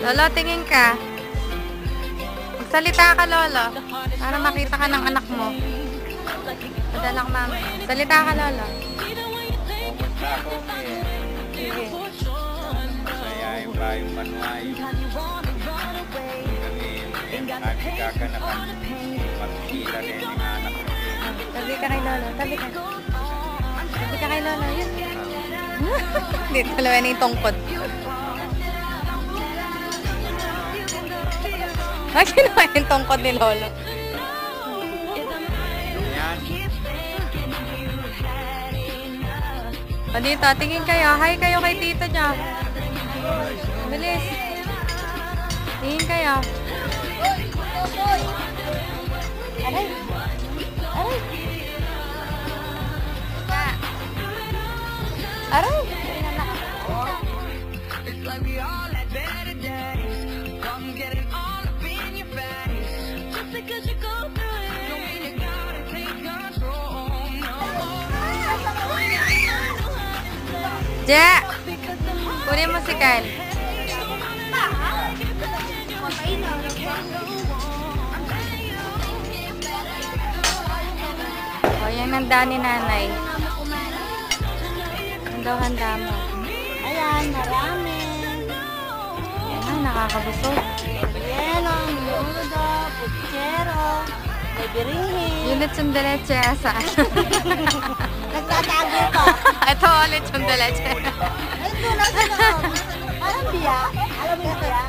Lolo, tingin ka. Magsalita ka, Lolo. Para makita ka ng anak mo. Padala ko, mama. Salita ka, Lolo. Sige. Saya yung bayong manuay. Nakikita ka na magkikita din yung anak mo. Tabi ka kay Lolo. Tabi ka. Tabi ka kay Lolo. Yun. Dito, dalawa na yung tungkod. Ay, kinuha yung tungkod ni Lolo. Yan. O dito, tingin kayo. Hi kayo kay tito niya. Bilis. Tingin kayo. Aray. Aray. Aray. Ja! Kunin mo si Kyle. O, yan ang daan ni nanay. Handa mo. Ayan, marami. Yan na, nakakabusog. Yelo, menudo, puchero, may biringhin. Yun at sundaleche, saan? Nagtatago pa. Ito ulit sundaleche. Ito na sa loob. Alam biya? Alam mo yung biya?